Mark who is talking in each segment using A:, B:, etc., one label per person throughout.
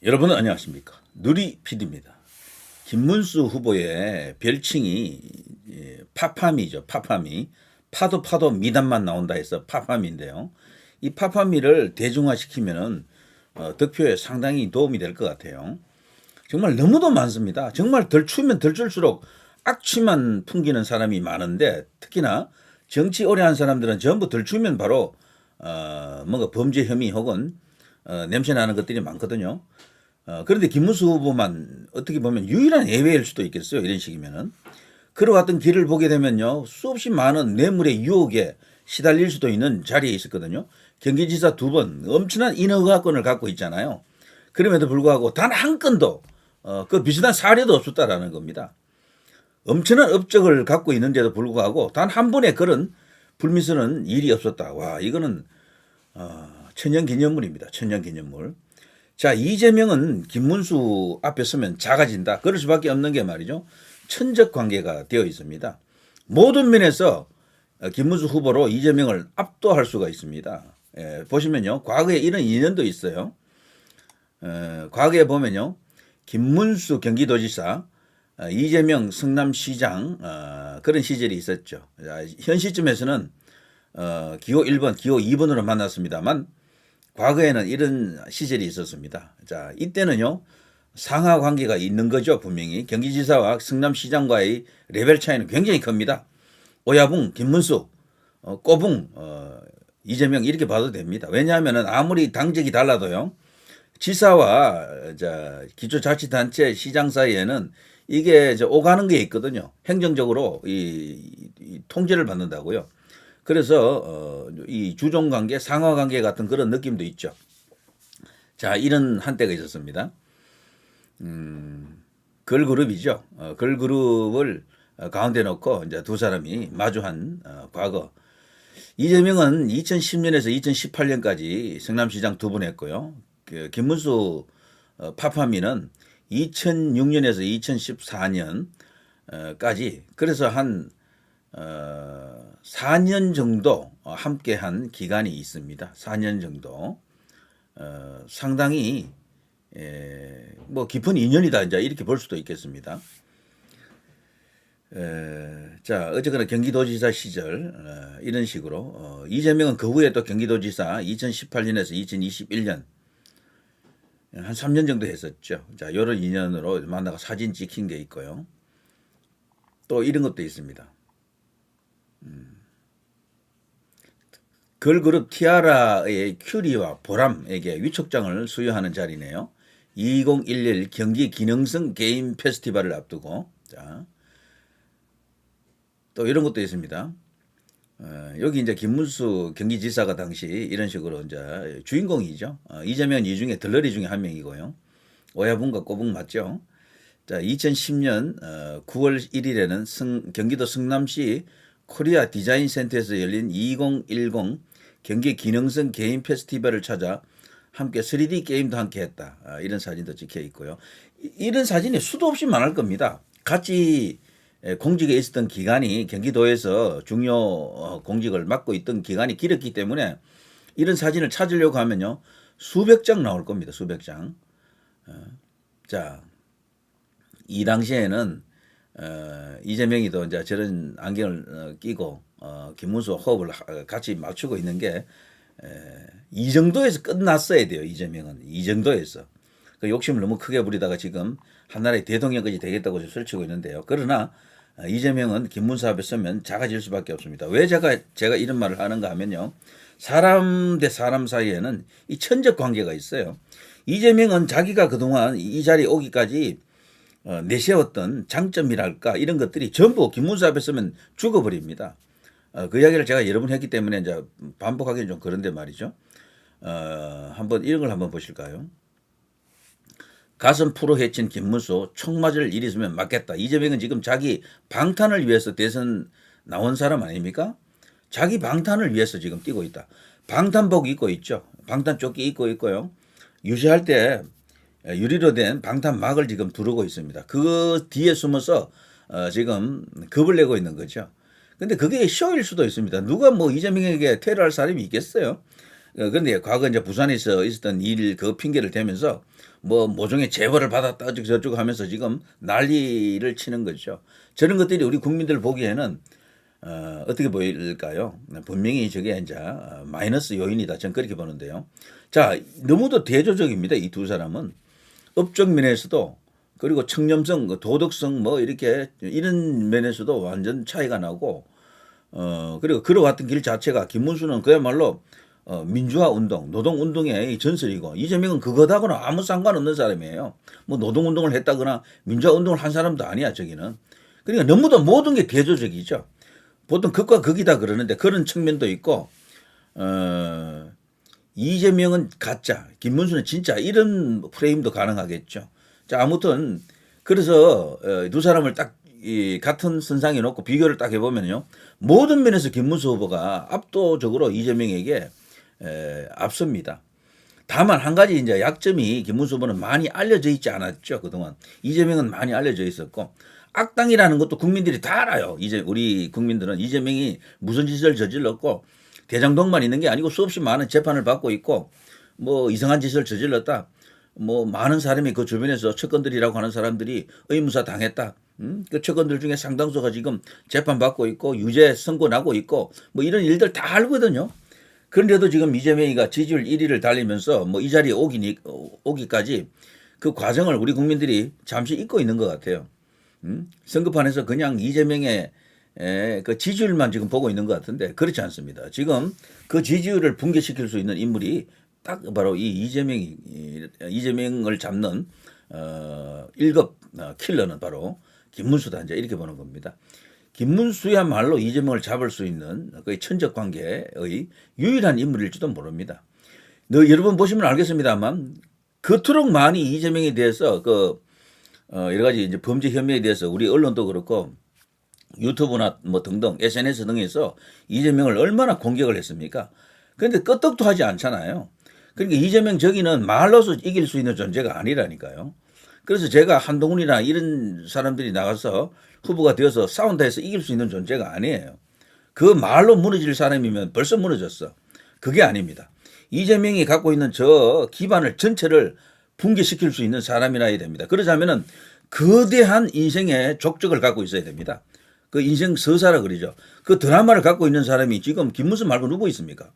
A: 여러분 안녕하십니까? 누리 PD입니다. 김문수 후보의 별칭이 파파미죠. 파파미. 파도 파도 미담만 나온다 해서 파파미인데요. 이 파파미를 대중화시키면은 득표에 상당히 도움이 될 것 같아요. 정말 너무도 많습니다. 정말 덜 추우면 덜 출수록 악취만 풍기는 사람이 많은데 특히나 정치 오래 한 사람들은 전부 덜 추우면 바로 뭔가 범죄 혐의 혹은 냄새 나는 것들이 많거든요. 그런데 김문수 후보만 어떻게 보면 유일한 예외일 수도 있겠어요. 이런 식이면은. 그러왔던 길을 보게 되면요. 수없이 많은 뇌물의 유혹에 시달릴 수도 있는 자리에 있었거든요. 경기지사 두 번 엄청난 인허가권을 갖고 있잖아요. 그럼에도 불구하고 단 한 건도 그 비슷한 사례도 없었다라는 겁니다. 엄청난 업적을 갖고 있는데도 불구하고 단 한 번의 그런 불미스러운 일이 없었다. 와, 이거는 천년기념물입니다. 천년기념물. 자, 이재명은 김문수 앞에 서면 작아진다. 그럴 수밖에 없는 게 말이죠. 천적 관계가 되어 있습니다. 모든 면에서 김문수 후보로 이재명을 압도할 수가 있습니다. 보시면요. 과거에 이런 인연도 있어요. 과거에 보면요. 김문수 경기도지사, 이재명 성남시장 그런 시절이 있었죠. 현 시점에서는 기호 1번, 기호 2번으로 만났습니다만 과거에는 이런 시절이 있었습니다. 자, 이때는요, 상하 관계가 있는 거죠, 분명히. 경기지사와 성남시장과의 레벨 차이는 굉장히 큽니다. 오야붕, 김문수, 꼬붕, 이재명 이렇게 봐도 됩니다. 왜냐하면 아무리 당적이 달라도요, 지사와 기초자치단체 시장 사이에는 이게 오가는 게 있거든요. 행정적으로 이 통제를 받는다고요. 그래서 이 주종관계, 상하관계 같은 그런 느낌도 있죠. 자, 이런 한때가 있었습니다. 걸그룹이죠. 걸그룹을 가운데 놓고 이제 두 사람이 마주한 과거. 이재명은 2010년에서 2018년까지 성남시장 두 번 했고요. 김문수 파파미는 2006년에서 2014년까지 그래서 한 4년 정도 함께한 기간이 있습니다. 4년 정도 상당히 뭐 깊은 인연이다 이제 이렇게 볼 수도 있겠습니다. 자, 어쨌거나 경기도지사 시절 이런 식으로 이재명은 그 후에 또 경기도지사 2018년에서 2021년 한 3년 정도 했었죠. 자, 이런 인연으로 만나가 사진 찍힌 게 있고요. 또 이런 것도 있습니다. 걸그룹 티아라의 큐리와 보람에게 위촉장을 수여하는 자리네요. 2011 경기 기능성 게임 페스티벌을 앞두고 자, 또 이런 것도 있습니다. 여기 이제 김문수 경기지사가 당시 이런 식으로 이제 주인공이죠. 이재명 이 중에 들러리 중에 한 명이고요. 오야붕과 꼬붕 맞죠? 자, 2010년 9월 1일에는 경기도 성남시 코리아 디자인 센터에서 열린 2010 경기 기능성 게임 페스티벌을 찾아 함께 3D 게임도 함께 했다. 이런 사진도 찍혀 있고요. 이런 사진이 수도 없이 많을 겁니다. 같이 공직에 있었던 기간이 경기도에서 중요 공직을 맡고 있던 기간이 길었기 때문에 이런 사진을 찾으려고 하면요. 수백 장 나올 겁니다. 수백 장. 자, 이 당시에는 이재명이도 이제 저런 안경을 끼고 김문수와 호흡을 같이 맞추고 있는 게 이 정도에서 끝났어야 돼요. 이재명은 이 정도에서 그 욕심을 너무 크게 부리다가 지금 한나라의 대통령까지 되겠다고 설치고 있는데요. 그러나 이재명은 김문수 앞에 서면 작아질 수밖에 없습니다. 왜 제가 이런 말을 하는가 하면요. 사람 대 사람 사이에는 이 천적 관계가 있어요. 이재명은 자기가 그동안 이 자리에 오기까지 내세웠던 장점이랄까 이런 것들이 전부 김문수 앞에 서면 죽어버립니다. 그 이야기를 제가 여러 번 했기 때문에 이제 반복하기는 좀 그런데 말이죠. 한번 이런 걸 한번 보실까요? 가슴 풀어 헤친 김문수 총 맞을 일이 있으면 맞겠다. 이재명은 지금 자기 방탄을 위해서 대선 나온 사람 아닙니까? 자기 방탄을 위해서 지금 뛰고 있다. 방탄복 입고 있죠. 방탄 조끼 입고 있고요. 유세할 때 유리로 된 방탄막을 지금 두르고 있습니다. 그 뒤에 숨어서 지금 겁을 내고 있는 거죠. 근데 그게 쇼일 수도 있습니다. 누가 뭐 이재명에게 테러할 사람이 있겠어요? 그런데 과거 이제 부산에서 있었던 일 그 핑계를 대면서 뭐 모종의 제보를 받았다 어쩌고 저쩌고 하면서 지금 난리를 치는 거죠. 저런 것들이 우리 국민들 보기에는 어떻게 보일까요? 분명히 저게 이제 마이너스 요인이다. 저는 그렇게 보는데요. 자, 너무도 대조적입니다. 이 두 사람은 업적 면에서도 그리고 청렴성, 도덕성 뭐 이렇게 이런 면에서도 완전 차이가 나고 그리고 걸어왔던 길 자체가 김문수는 그야말로 민주화 운동, 노동 운동의 전설이고 이재명은 그거하고는 아무 상관없는 사람이에요. 뭐 노동 운동을 했다거나 민주화 운동을 한 사람도 아니야, 저기는. 그러니까 너무도 모든 게 대조적이죠. 보통 극과 극이다 그러는데 그런 측면도 있고 이재명은 가짜, 김문수는 진짜 이런 프레임도 가능하겠죠. 자, 아무튼 그래서 두 사람을 딱 이 같은 선상에 놓고 비교를 딱 해보면요. 모든 면에서 김문수 후보가 압도적으로 이재명에게 앞섭니다. 다만 한 가지 이제 약점이 김문수 후보는 많이 알려져 있지 않았죠. 그동안. 이재명은 많이 알려져 있었고 악당이라는 것도 국민들이 다 알아요. 이제 우리 국민들은 이재명이 무슨 짓을 저질렀고 대장동만 있는 게 아니고 수없이 많은 재판을 받고 있고 뭐 이상한 짓을 저질렀다. 뭐 많은 사람이 그 주변에서 측근들이라고 하는 사람들이 의무사 당했다. 그 측근들 중에 상당수가 지금 재판받고 있고 유죄 선고 나고 있고 뭐 이런 일들 다 알거든요. 그런데도 지금 이재명이가 지지율 1위를 달리면서 뭐 이 자리에 오기까지 그 과정을 우리 국민들이 잠시 잊고 있는 것 같아요. 선거판에서 그냥 이재명의 그 지지율만 지금 보고 있는 것 같은데 그렇지 않습니다. 지금 그 지지율을 붕괴시킬 수 있는 인물이 딱 바로 이 이재명을 잡는 1급 킬러는 바로 김문수다 이제 이렇게 보는 겁니다. 김문수야말로 이재명을 잡을 수 있는 거의 천적 관계의 유일한 인물일지도 모릅니다. 여러분 보시면 알겠습니다만 그토록 많이 이재명에 대해서 여러 가지 이제 범죄 혐의에 대해서 우리 언론도 그렇고 유튜브나 뭐 등등 SNS 등에서 이재명을 얼마나 공격을 했습니까? 그런데 끄떡도 하지 않잖아요. 그러니까 이재명 저기는 말로서 이길 수 있는 존재가 아니라니까요. 그래서 제가 한동훈이나 이런 사람들이 나가서 후보가 되어서 싸운다 해서 이길 수 있는 존재가 아니에요. 그 말로 무너질 사람이면 벌써 무너졌어. 그게 아닙니다. 이재명이 갖고 있는 저 기반을 전체를 붕괴시킬 수 있는 사람이라야 됩니다. 그러자면은 거대한 인생의 족적을 갖고 있어야 됩니다. 그 인생 서사라 그러죠. 그 드라마를 갖고 있는 사람이 지금 김문수 말고 누구 있습니까?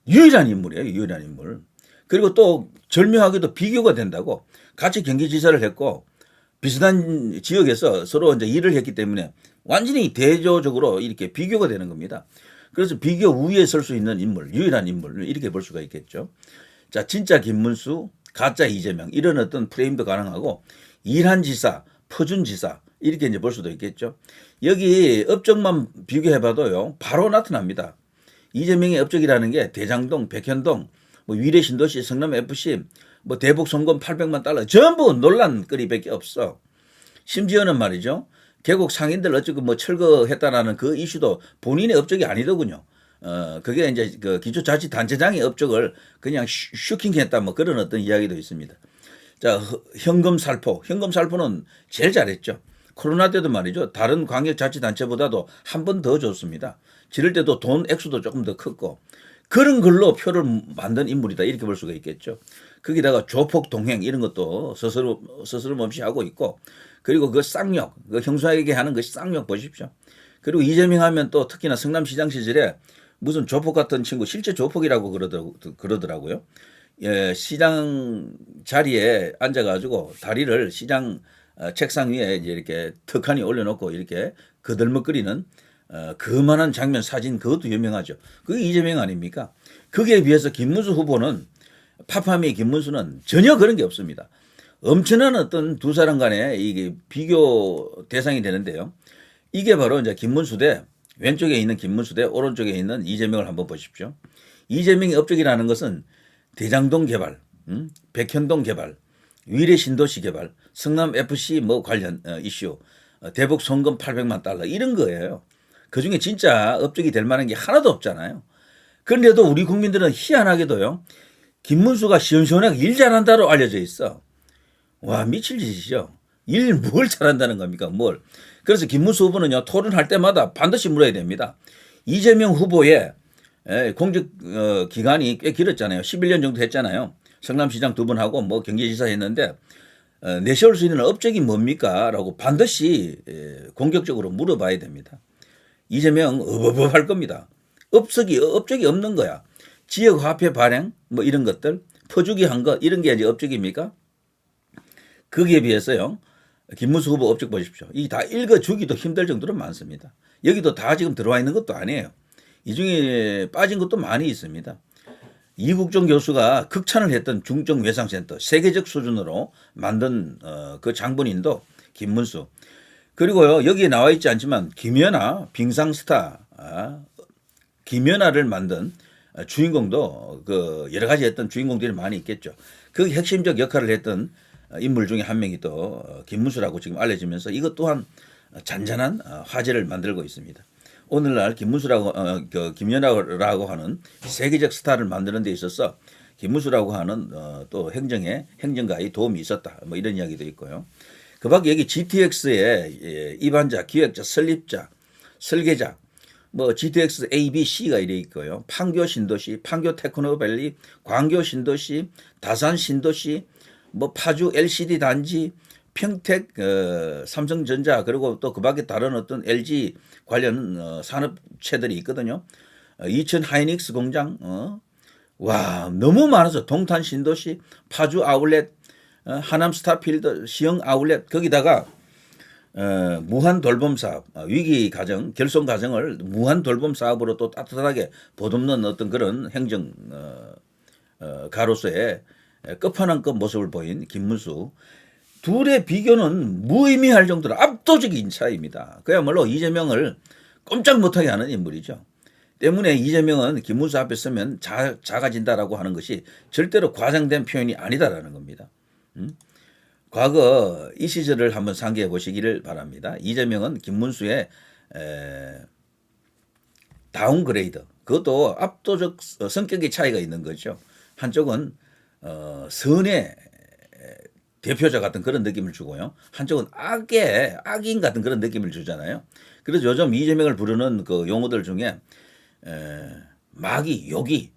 A: 유일한 인물이에요. 유일한 인물. 그리고 또 절묘하게도 비교가 된다고 같이 경기지사를 했고 비슷한 지역에서 서로 이제 일을 했기 때문에 완전히 대조적으로 이렇게 비교가 되는 겁니다. 그래서 비교 위에 설 수 있는 인물, 유일한 인물 이렇게 볼 수가 있겠죠. 자, 진짜 김문수, 가짜 이재명 이런 어떤 프레임도 가능하고 일한 지사, 퍼준 지사 이렇게 이제 볼 수도 있겠죠. 여기 업적만 비교해봐도요, 바로 나타납니다. 이재명의 업적이라는 게 대장동, 백현동, 뭐 위례신도시, 성남FC, 뭐 대북 송금 800만 달러 전부 논란거리밖에 없어. 심지어는 말이죠. 개국 상인들 어쩌고 뭐 철거했다라는 그 이슈도 본인의 업적이 아니더군요. 그게 이제 그 기초자치단체장의 업적을 그냥 슈킹했다 뭐 그런 어떤 이야기도 있습니다. 자, 현금 살포는 제일 잘했죠. 코로나 때도 말이죠. 다른 광역자치단체보다도 한 번 더 줬습니다. 지를 때도 돈 액수도 조금 더 컸고 그런 걸로 표를 만든 인물이다 이렇게 볼 수가 있겠죠. 거기다가 조폭 동행 이런 것도 스스럼 없이 하고 있고 그리고 그 쌍욕, 그 형사에게 하는 그 쌍욕 보십시오. 그리고 이재명 하면 또 특히나 성남시장 시절에 무슨 조폭 같은 친구 실제 조폭이라고 그러더라고요. 예, 시장 자리에 앉아가지고 다리를 시장 책상 위에 이제 이렇게 턱하니 올려놓고 이렇게 거들먹거리는 그만한 장면 사진 그것도 유명하죠. 그게 이재명 아닙니까? 거기에 비해서 김문수 후보는 파파미 김문수는 전혀 그런 게 없습니다. 엄청난 어떤 두 사람 간의 이게 비교 대상이 되는데요. 이게 바로 이제 김문수 대 왼쪽에 있는 김문수 대 오른쪽에 있는 이재명을 한번 보십시오. 이재명의 업적이라는 것은 대장동 개발, 백현동 개발, 위례 신도시 개발, 성남 FC 뭐 관련 이슈, 대북 송금 800만 달러 이런 거예요. 그중에 진짜 업적이 될 만한 게 하나도 없잖아요. 그런데도 우리 국민들은 희한하게도요. 김문수가 시원시원하게 일 잘한다로 알려져 있어. 와, 미칠 짓이죠. 일 뭘 잘한다는 겁니까? 뭘. 그래서 김문수 후보는요. 토론할 때마다 반드시 물어야 됩니다. 이재명 후보의 공직 기간이 꽤 길었잖아요. 11년 정도 했잖아요. 성남시장 2번 하고 뭐 경기지사 했는데 내세울 수 있는 업적이 뭡니까? 라고 반드시 공격적으로 물어봐야 됩니다. 이재명 어버버할 겁니다. 업적이 없는 거야. 지역화폐 발행 뭐 이런 것들 퍼주기 한 거 이런 게 이제 업적입니까? 거기에 비해서요. 김문수 후보 업적 보십시오. 이 다 읽어주기도 힘들 정도로 많습니다. 여기도 다 지금 들어와 있는 것도 아니에요. 이 중에 빠진 것도 많이 있습니다. 이국종 교수가 극찬을 했던 중증외상센터 세계적 수준으로 만든 그 장본인도 김문수. 그리고요 여기에 나와 있지 않지만 김연아 빙상스타 김연아를 만든 주인공도 그 여러 가지 했던 주인공들이 많이 있겠죠. 그 핵심적 역할을 했던 인물 중에 한 명이 또 김문수라고 지금 알려지면서 이것 또한 잔잔한 화제를 만들고 있습니다. 오늘날 김문수라고 김연아라고 하는 세계적 스타를 만드는 데 있어서 김문수라고 하는 또 행정가의 도움이 있었다. 뭐 이런 이야기도 있고요. 그 밖에 여기 GTX의 입안자, 기획자, 설립자, 설계자, 뭐 GTX A, B, C가 이래 있고요. 판교 신도시, 판교 테크노밸리, 광교 신도시, 다산 신도시, 뭐 파주 LCD 단지, 평택 삼성전자 그리고 또 그 밖에 다른 어떤 LG 관련 산업체들이 있거든요. 이천 하이닉스 공장 와 너무 많아서 동탄 신도시, 파주 아울렛, 하남 스타필드, 시흥 아울렛 거기다가 무한 돌봄 사업 위기 가정 결손 가정을 무한 돌봄 사업으로 또 따뜻하게 보듬는 어떤 그런 행정 가로서의 끝판왕급 모습을 보인 김문수. 둘의 비교는 무의미할 정도로 압도적인 차이입니다. 그야말로 이재명을 꼼짝 못하게 하는 인물이죠. 때문에 이재명은 김문수 앞에 서면 작아진다라고 하는 것이 절대로 과장된 표현이 아니다라는 겁니다. 과거 이 시절을 한번 상기해 보시기를 바랍니다. 이재명은 김문수의 다운그레이드 그것도 압도적 성격의 차이가 있는 거죠. 한쪽은 선의 대표자 같은 그런 느낌을 주고요. 한쪽은 악인 같은 그런 느낌을 주잖아요. 그래서 요즘 이재명을 부르는 그 용어들 중에 마귀, 요기,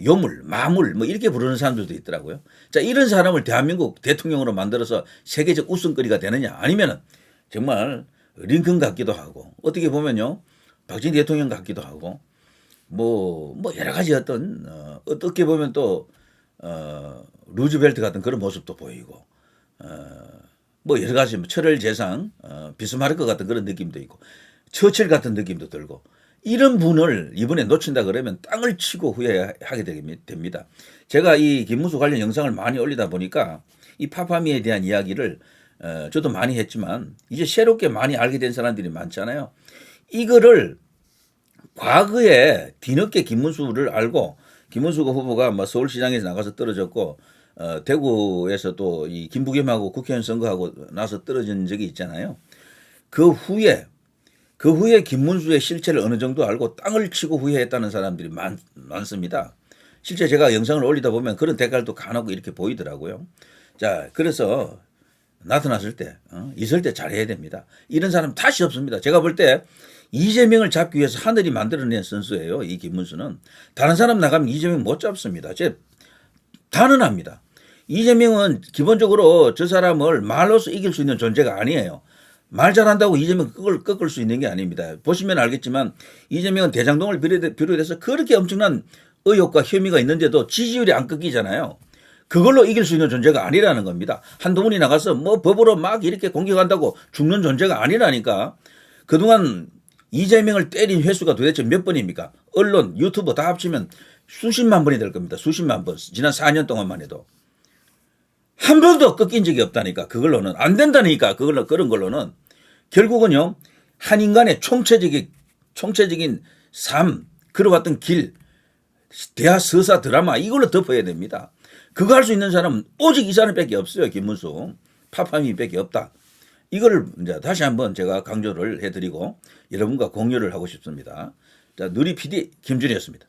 A: 요물, 마물 뭐 이렇게 부르는 사람들도 있더라고요. 자, 이런 사람을 대한민국 대통령으로 만들어서 세계적 웃음거리가 되느냐 아니면은 정말 링컨 같기도 하고 어떻게 보면요 박정희 대통령 같기도 하고 뭐 여러 가지 어떻게 보면 또 루즈벨트 같은 그런 모습도 보이고 뭐 여러 가지 철을 재상 비스마르크 같은 그런 느낌도 있고 처칠 같은 느낌도 들고 이런 분을 이번에 놓친다 그러면 땅을 치고 후회하게 됩니다. 제가 이 김문수 관련 영상을 많이 올리다 보니까 이 파파미에 대한 이야기를 저도 많이 했지만 이제 새롭게 많이 알게 된 사람들이 많잖아요. 이거를 과거에 뒤늦게 김문수를 알고 김문수 후보가 뭐 서울시장에서 나가서 떨어졌고 대구에서 또 이 김부겸하고 국회의원 선거하고 나서 떨어진 적이 있잖아요. 그 후에 김문수의 실체를 어느 정도 알고 땅을 치고 후회했다는 사람들이 많습니다. 실제 제가 영상을 올리다 보면 그런 댓글도 간혹 이렇게 보이더라고요. 자, 그래서 나타났을 때, 있을 때 잘해야 됩니다. 이런 사람 탓이 없습니다. 제가 볼 때 이재명을 잡기 위해서 하늘이 만들어낸 선수예요. 이 김문수는. 다른 사람 나가면 이재명 못 잡습니다. 제 단언합니다. 이재명은 기본적으로 저 사람을 말로서 이길 수 있는 존재가 아니에요. 말 잘한다고 이재명 꺾을 수 있는 게 아닙니다. 보시면 알겠지만 이재명은 대장동을 비롯해서 그렇게 엄청난 의혹과 혐의가 있는데도 지지율이 안 꺾이잖아요. 그걸로 이길 수 있는 존재가 아니라는 겁니다. 한두 분이 나가서 뭐 법으로 막 이렇게 공격한다고 죽는 존재가 아니라니까. 그동안 이재명을 때린 횟수가 도대체 몇 번입니까? 언론, 유튜브 다 합치면 수십만 번이 될 겁니다. 수십만 번. 지난 4년 동안만 해도. 한 번도 꺾인 적이 없다니까. 그걸로는. 안 된다니까. 그런 걸로는. 결국은요. 한 인간의 총체적인 삶, 걸어왔던 길, 대하 서사 드라마 이걸로 덮어야 됩니다. 그거 할 수 있는 사람은 오직 이 사람밖에 없어요. 김문수. 파파미밖에 없다. 이거를 이제 다시 한번 제가 강조를 해드리고 여러분과 공유를 하고 싶습니다. 자, 누리 PD 김준이었습니다.